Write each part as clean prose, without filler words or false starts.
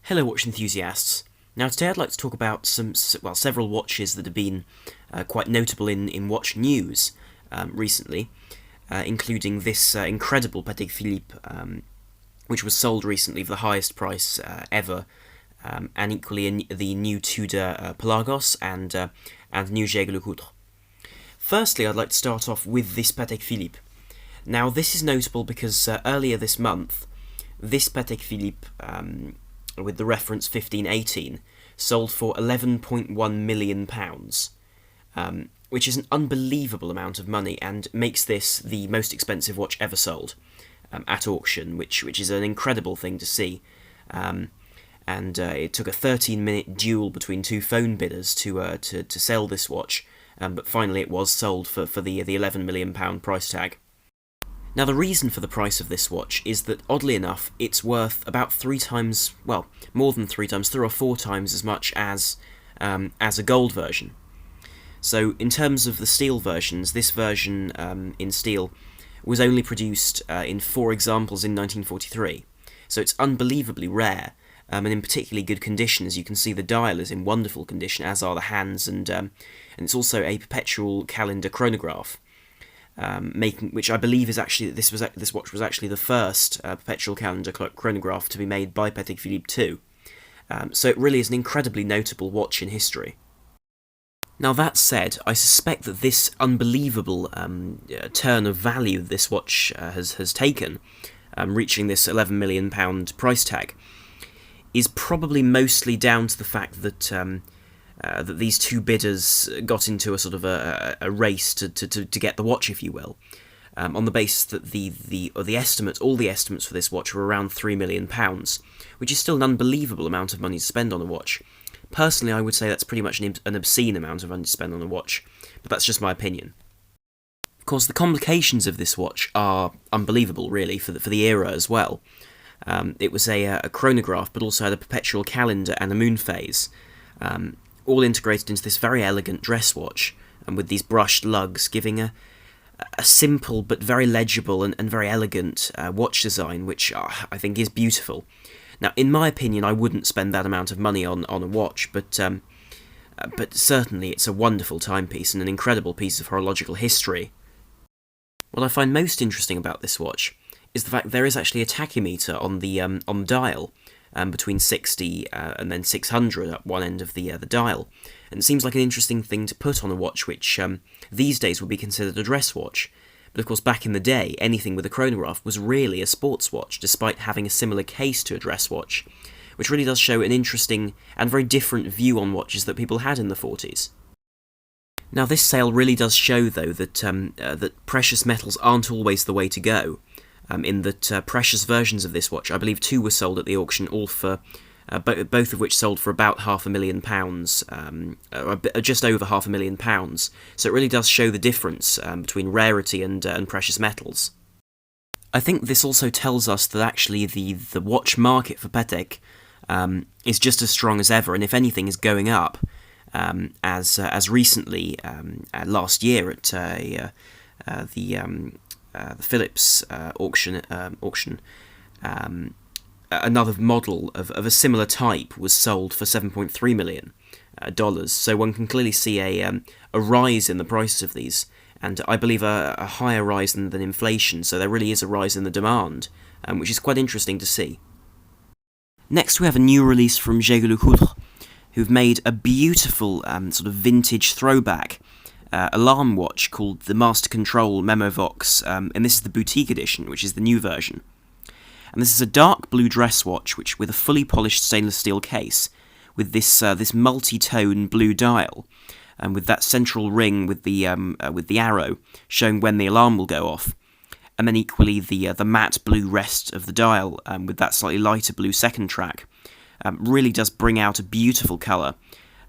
Hello, watch enthusiasts. Now, today I'd like to talk about several watches that have been quite notable in watch news recently, including this incredible Patek-Philippe, which was sold recently for the highest price ever, and equally the new Tudor Pelagos and new Jaeger LeCoultre. Firstly, I'd like to start off with this Patek-Philippe. Now, this is notable because earlier this month, this Patek-Philippe, with the reference 1518, sold for £11.1 million, which is an unbelievable amount of money and makes this the most expensive watch ever sold at auction, which is an incredible thing to see. It took a 13-minute duel between two phone bidders to sell this watch, but finally it was sold for the £11 million price tag. Now, the reason for the price of this watch is that, oddly enough, it's worth about more than 3 times, 3 or 4 times as much as a gold version. So, in terms of the steel versions, this version in steel was only produced in 4 examples in 1943. So it's unbelievably rare, and in particularly good condition. As you can see, the dial is in wonderful condition, as are the hands, and it's also a perpetual calendar chronograph. Which I believe is actually this watch was actually the first perpetual calendar chronograph to be made by Patek-Philippe too. So it really is an incredibly notable watch in history. Now, that said, I suspect that this unbelievable turn of value this watch has taken, reaching this £11 million price tag, is probably mostly down to the fact that that these two bidders got into a sort of a race to get the watch, if you will, on the basis that all the estimates for this watch were around £3 million, which is still an unbelievable amount of money to spend on a watch. Personally, I would say that's pretty much an obscene amount of money to spend on a watch, but that's just my opinion. Of course, the complications of this watch are unbelievable, really, for the era as well. It was a chronograph, but also had a perpetual calendar and a moon phase, all integrated into this very elegant dress watch, and with these brushed lugs, giving a simple but very legible and very elegant watch design, which I think is beautiful. Now, in my opinion, I wouldn't spend that amount of money on a watch, but certainly it's a wonderful timepiece and an incredible piece of horological history. What I find most interesting about this watch is the fact there is actually a tachymeter on the dial, between 60 and then 600 at one end of the dial. And it seems like an interesting thing to put on a watch which these days would be considered a dress watch. But of course, back in the day, anything with a chronograph was really a sports watch, despite having a similar case to a dress watch, which really does show an interesting and very different view on watches that people had in the 40s. Now, this sale really does show, though, that precious metals aren't always the way to go. In that precious versions of this watch, I believe 2 were sold at the auction, all for both of which sold for about £500,000, just over £500,000. So it really does show the difference between rarity and precious metals. I think this also tells us that actually the watch market for Patek is just as strong as ever, and if anything is going up, as recently last year at the Philips auction, another model of a similar type was sold for $7.3 million. So one can clearly see a rise in the prices of these, and I believe a higher rise than inflation, so there really is a rise in the demand, which is quite interesting to see. Next, we have a new release from Jaeger LeCoultre, who've made a beautiful sort of vintage throwback alarm watch called the Master Control Memovox, and this is the boutique edition, which is the new version. And this is a dark blue dress watch, which with a fully polished stainless steel case, with this multi-tone blue dial, and with that central ring with the arrow showing when the alarm will go off, and then equally the matte blue rest of the dial, with that slightly lighter blue second track, really does bring out a beautiful colour,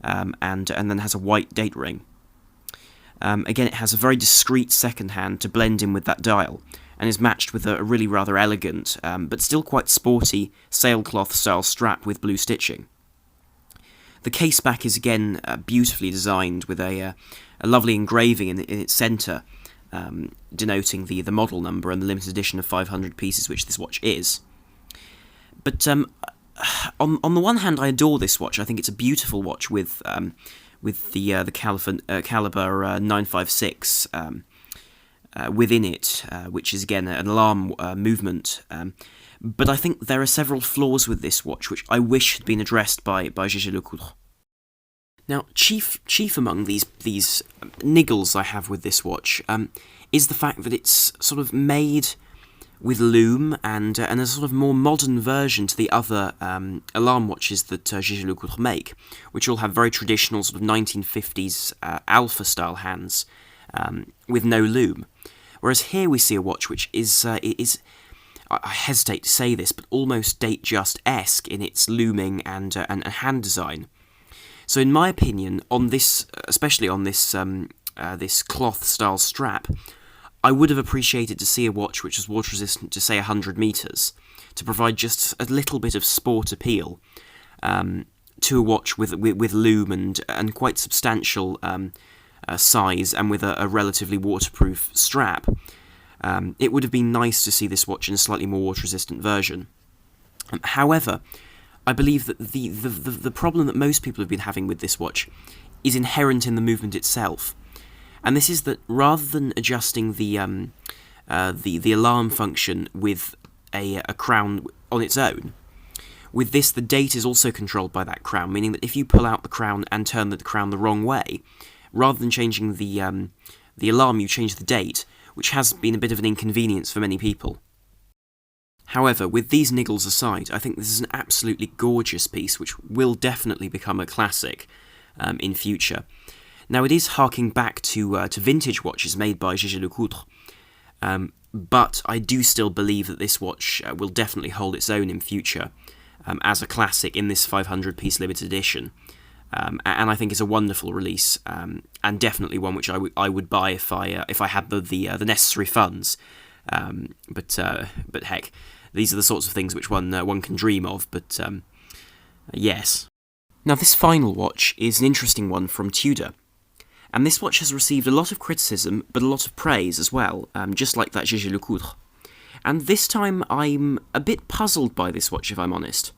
and then has a white date ring. Again, it has a very discreet second hand to blend in with that dial, and is matched with a really rather elegant, but still quite sporty, sailcloth style strap with blue stitching. The case back is again beautifully designed, with a lovely engraving in its centre, denoting the model number and the limited edition of 500 pieces which this watch is. But on the one hand, I adore this watch. I think it's a beautiful watch with the caliber 956 within it, which is again an alarm movement. But I think there are several flaws with this watch which I wish had been addressed by Jaeger-LeCoultre. Now, chief among these niggles I have with this watch is the fact that it's sort of made with lume and a sort of more modern version to the other alarm watches that Jaeger-LeCoultre make, which all have very traditional sort of 1950s alpha-style hands with no lume. Whereas here we see a watch which is I hesitate to say this, but almost Datejust-esque in its looming and hand design. So in my opinion, on this, especially on this this cloth-style strap, I would have appreciated to see a watch which was water-resistant to, say, 100 metres, to provide just a little bit of sport appeal to a watch with lume and quite substantial size and with a relatively waterproof strap. It would have been nice to see this watch in a slightly more water-resistant version. However, I believe that the problem that most people have been having with this watch is inherent in the movement itself, and this is that rather than adjusting the alarm function with a crown on its own, with this the date is also controlled by that crown, meaning that if you pull out the crown and turn the crown the wrong way, rather than changing the alarm, you change the date, which has been a bit of an inconvenience for many people. However, with these niggles aside, I think this is an absolutely gorgeous piece which will definitely become a classic in future. Now, it is harking back to vintage watches made by Jaeger-LeCoultre, but I do still believe that this watch will definitely hold its own in future as a classic in this 500-piece limited edition. And I think it's a wonderful release, and definitely one which I would buy if I had the necessary funds. But heck, these are the sorts of things which one can dream of. But yes. Now, this final watch is an interesting one from Tudor, and this watch has received a lot of criticism, but a lot of praise as well, just like that Jaeger-LeCoultre. And this time, I'm a bit puzzled by this watch, if I'm honest.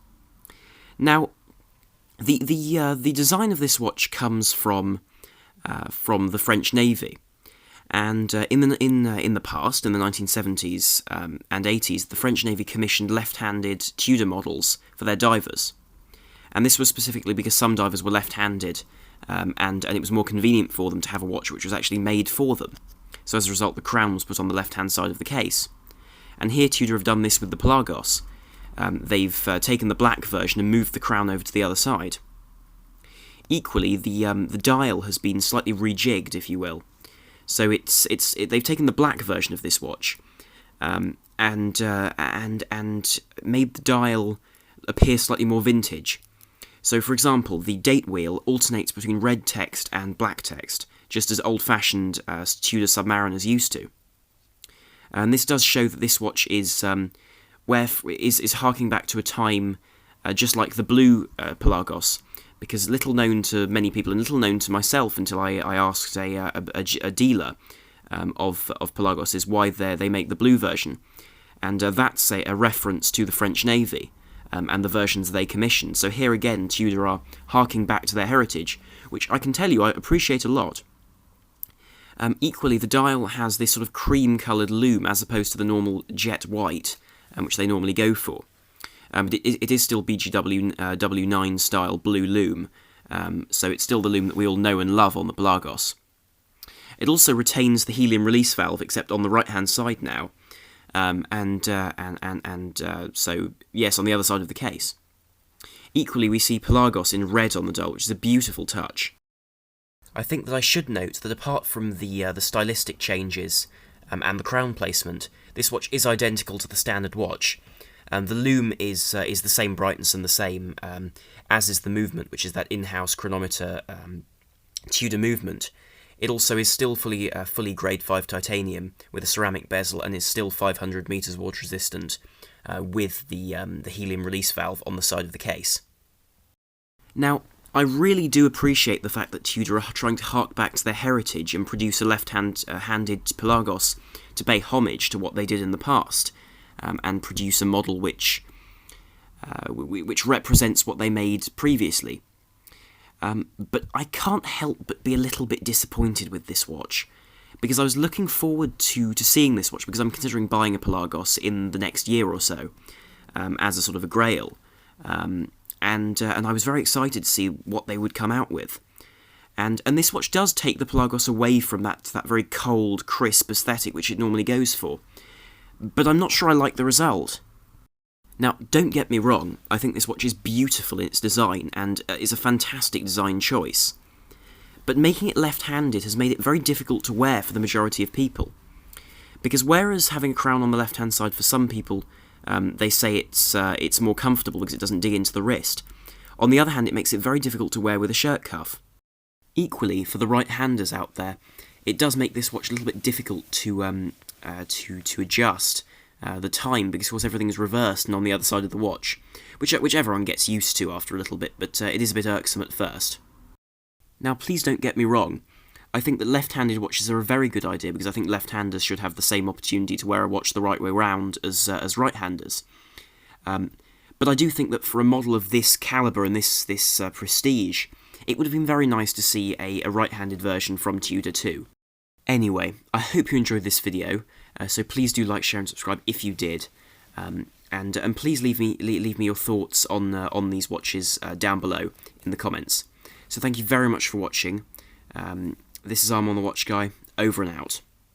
Now, the design of this watch comes from the French Navy, and in the past, in the 1970s and 80s, the French Navy commissioned left-handed Tudor models for their divers, and this was specifically because some divers were left-handed, and it was more convenient for them to have a watch which was actually made for them. So as a result, the crown was put on the left-hand side of the case, and here Tudor have done this with the Pelagos. They've taken the black version and moved the crown over to the other side. Equally, the dial has been slightly rejigged, if you will. So they've taken the black version of this watch and made the dial appear slightly more vintage. So, for example, the date wheel alternates between red text and black text, just as old-fashioned Tudor submariners used to. And this does show that this watch is harking back to a time just like the blue Pelagos, because little known to many people and little known to myself until I asked a dealer of Pelagos is why they make the blue version, and that's a reference to the French Navy and the versions they commissioned. So here again, Tudor are harking back to their heritage, which I can tell you I appreciate a lot. Equally, the dial has this sort of cream-coloured lume as opposed to the normal jet white, which they normally go for. But it is still BGW W9 style blue lume, so it's still the lume that we all know and love on the Pelagos. It also retains the helium release valve, except on the right-hand side now, so yes, on the other side of the case. Equally, we see Pelagos in red on the dial, which is a beautiful touch. I think that I should note that apart from the stylistic changes and the crown placement, this watch is identical to the standard watch. The lume is the same brightness and the same as is the movement, which is that in-house chronometer Tudor movement. It also is still fully grade 5 titanium with a ceramic bezel and is still 500 meters water resistant with the helium release valve on the side of the case. Now, I really do appreciate the fact that Tudor are trying to hark back to their heritage and produce a left-handed Pelagos to pay homage to what they did in the past, and produce a model which which represents what they made previously. But I can't help but be a little bit disappointed with this watch, because I was looking forward to seeing this watch, because I'm considering buying a Pelagos in the next year or so, as a sort of a grail, and I was very excited to see what they would come out with. And this watch does take the Pelagos away from that very cold, crisp aesthetic which it normally goes for, but I'm not sure I like the result. Now, don't get me wrong, I think this watch is beautiful in its design, and is a fantastic design choice. But making it left-handed has made it very difficult to wear for the majority of people. Because whereas having a crown on the left-hand side for some people, they say it's more comfortable because it doesn't dig into the wrist, on the other hand it makes it very difficult to wear with a shirt cuff. Equally, for the right-handers out there, it does make this watch a little bit difficult to adjust the time, because of course everything's reversed and on the other side of the watch, which everyone gets used to after a little bit, but it is a bit irksome at first. Now, please don't get me wrong, I think that left-handed watches are a very good idea, because I think left-handers should have the same opportunity to wear a watch the right way round as right-handers. But I do think that for a model of this calibre and this prestige, it would have been very nice to see a right-handed version from Tudor too. Anyway, I hope you enjoyed this video, so please do like, share and subscribe if you did, and please leave me your thoughts on these watches down below in the comments. So thank you very much for watching. This is I'm on the Watch Guy, over and out.